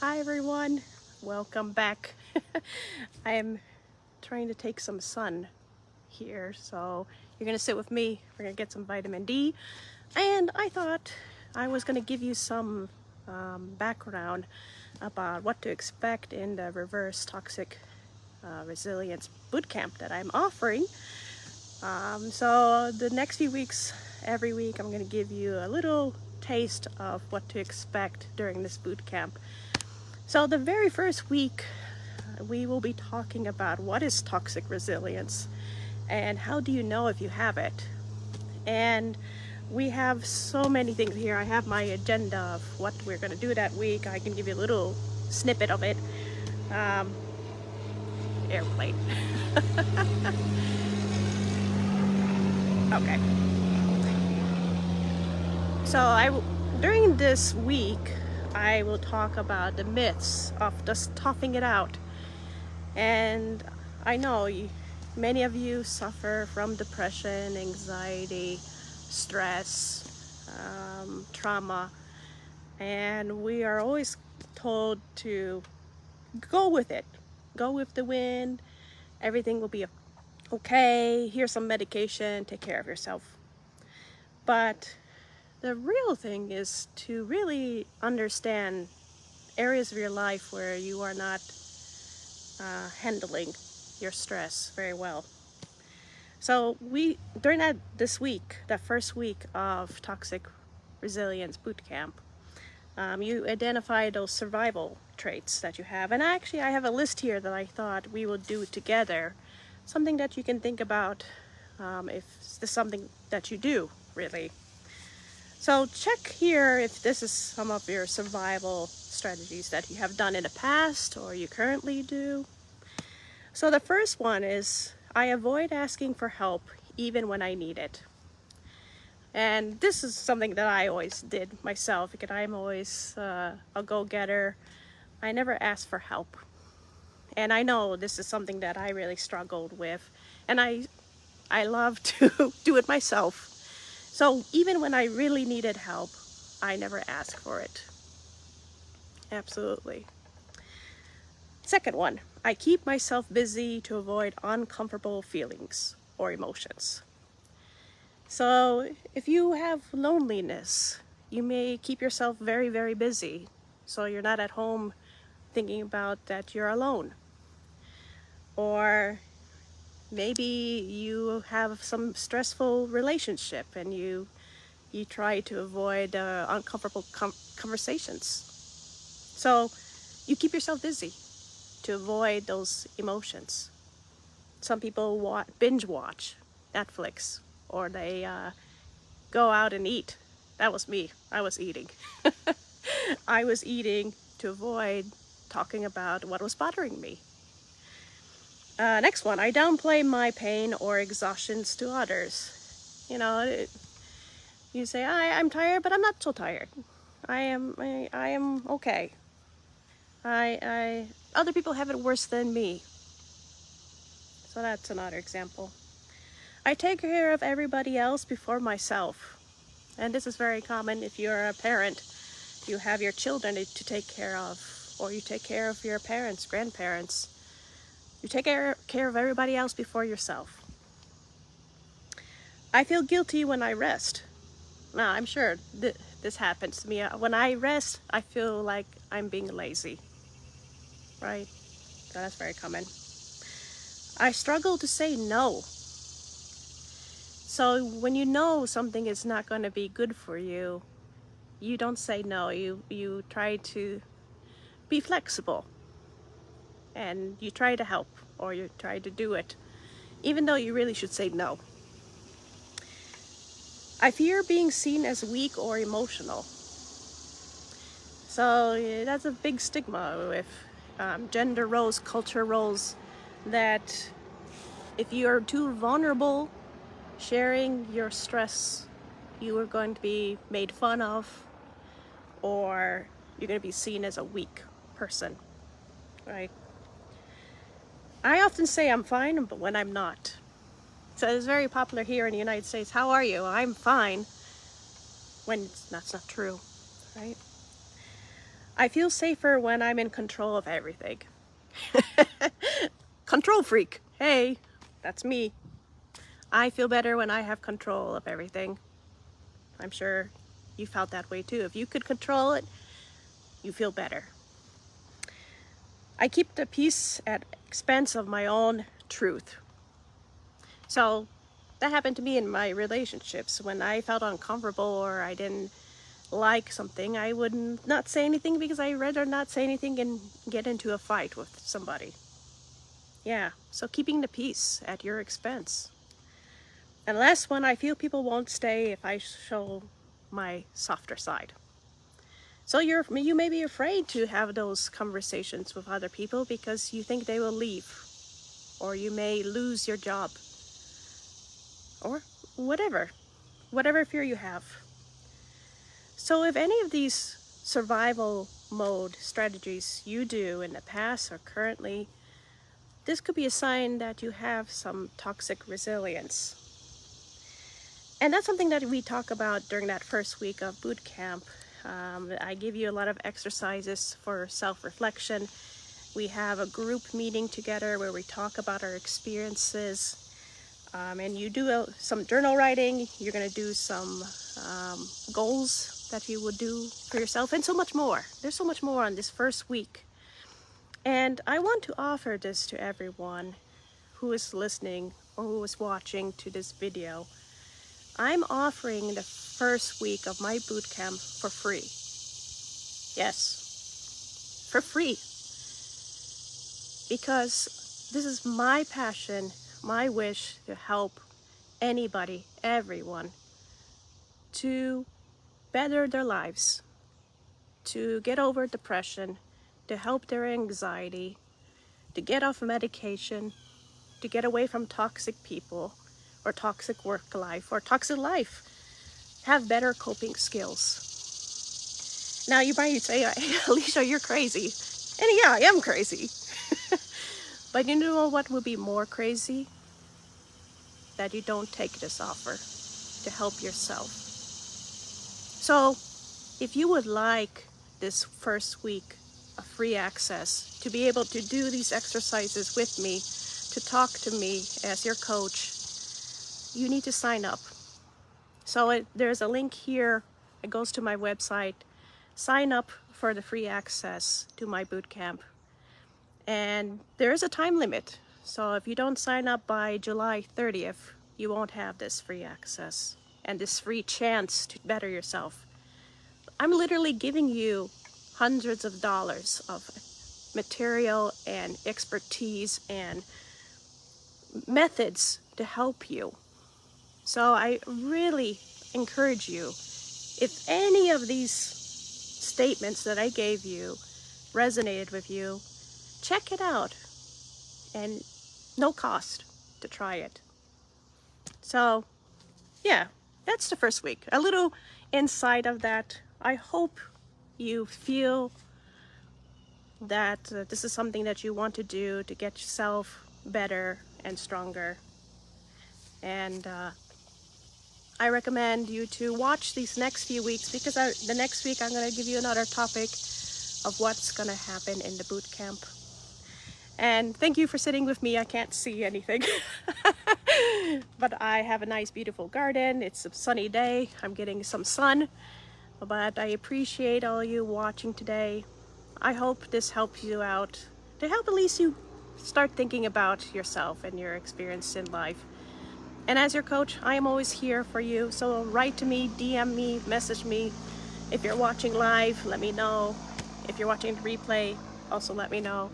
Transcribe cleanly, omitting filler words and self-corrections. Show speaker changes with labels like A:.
A: Hi everyone, welcome back. I am trying to take some sun here, so you're gonna sit with me. We're gonna get some vitamin D, and I thought I was gonna give you some background about what to expect in the Reverse Toxic Resilience Bootcamp that I'm offering. So the next few weeks, every week, I'm gonna give you a little taste of what to expect during this boot camp. So the very first week, we will be talking about what is toxic resilience and how do you know if you have it. And we have so many things here. I have my agenda of what we're going to do that week. I can give you a little snippet of it. Airplane. Okay. So during this week, I will talk about the myths of just toughing it out. And I know many of you suffer from depression, anxiety, stress, trauma, and we are always told to go with it. Go with the wind, everything will be okay, here's some medication, take care of yourself. But the real thing is to really understand areas of your life where you are not handling your stress very well. So during this week, that first week of Toxic Resilience Bootcamp, you identify those survival traits that you have. And actually, I have a list here that I thought we would do together. Something that you can think about if this is something that you do, really. So check here if this is some of your survival strategies that you have done in the past or you currently do. So the first one is I avoid asking for help even when I need it. And this is something that I always did myself because I'm always a go-getter. I never ask for help. And I know this is something that I really struggled with. And I love to do it myself. So even when I really needed help, I never asked for it. Absolutely. Second one, I keep myself busy to avoid uncomfortable feelings or emotions. So if you have loneliness, you may keep yourself very, very busy. So you're not at home thinking about that you're alone. Or maybe you have some stressful relationship and you try to avoid uncomfortable conversations. So you keep yourself busy to avoid those emotions. Some people binge watch Netflix, or they go out and eat. That was me. I was eating. I was eating to avoid talking about what was bothering me. Next one, I downplay my pain or exhaustions to others. You say, I'm tired, but I'm not so tired. I am okay. Other people have it worse than me. So that's another example. I take care of everybody else before myself. And this is very common if you're a parent. You have your children to take care of, or you take care of your parents, grandparents. You take care of everybody else before yourself. I feel guilty when I rest. Now, I'm sure this happens to me. When I rest, I feel like I'm being lazy. Right? So that's very common. I struggle to say no. So when you know something is not going to be good for you, you don't say no. You try to be flexible. And you try to help, or you try to do it, even though you really should say no. I fear being seen as weak or emotional. So that's a big stigma with gender roles, culture roles, that if you are too vulnerable sharing your stress, you are going to be made fun of, or you're going to be seen as a weak person, right? I often say I'm fine, but when I'm not. So it's very popular here in the United States. How are you? I'm fine. When that's not true, right? I feel safer when I'm in control of everything. Control freak. Hey, that's me. I feel better when I have control of everything. I'm sure you felt that way too. If you could control it, you feel better. I keep the peace at expense of my own truth. So that happened to me in my relationships. When I felt uncomfortable or I didn't like something, I would not say anything because I'd rather not say anything and get into a fight with somebody. Yeah, so keeping the peace at your expense. Unless when I feel people won't stay if I show my softer side. So you may be afraid to have those conversations with other people because you think they will leave, or you may lose your job, or whatever fear you have. So if any of these survival mode strategies you do in the past or currently, this could be a sign that you have some toxic resilience. And that's something that we talk about during that first week of boot camp. I give you a lot of exercises for self-reflection. We have a group meeting together where we talk about our experiences. And you do some journal writing. You're going to do some goals that you would do for yourself, and so much more. There's so much more on this first week. And I want to offer this to everyone who is listening or who is watching to this video. I'm offering the first week of my bootcamp for free. Yes, for free. Because this is my passion, my wish to help anybody, everyone, to better their lives, to get over depression, to help their anxiety, to get off medication, to get away from toxic people, or toxic work life, or toxic life, have better coping skills. Now you might say, Alicia, you're crazy. And yeah, I am crazy. But you know what would be more crazy? That you don't take this offer to help yourself. So if you would like this first week of free access to be able to do these exercises with me, to talk to me as your coach, you need to sign up. So there's a link here. It goes to my website. Sign up for the free access to my bootcamp. And there is a time limit. So if you don't sign up by July 30th, you won't have this free access and this free chance to better yourself. I'm literally giving you hundreds of dollars of material and expertise and methods to help you. So I really encourage you, if any of these statements that I gave you resonated with you, check it out, and no cost to try it. So yeah, that's the first week. A little insight of that. I hope you feel that this is something that you want to do to get yourself better and stronger. And I recommend you to watch these next few weeks, because the next week I'm going to give you another topic of what's going to happen in the boot camp. And thank you for sitting with me. I can't see anything. But I have a nice, beautiful garden. It's a sunny day. I'm getting some sun. But I appreciate all you watching today. I hope this helps you out, to help at least you start thinking about yourself and your experience in life. And as your coach, I am always here for you. So write to me, DM me, message me. If you're watching live, let me know. If you're watching the replay, also let me know.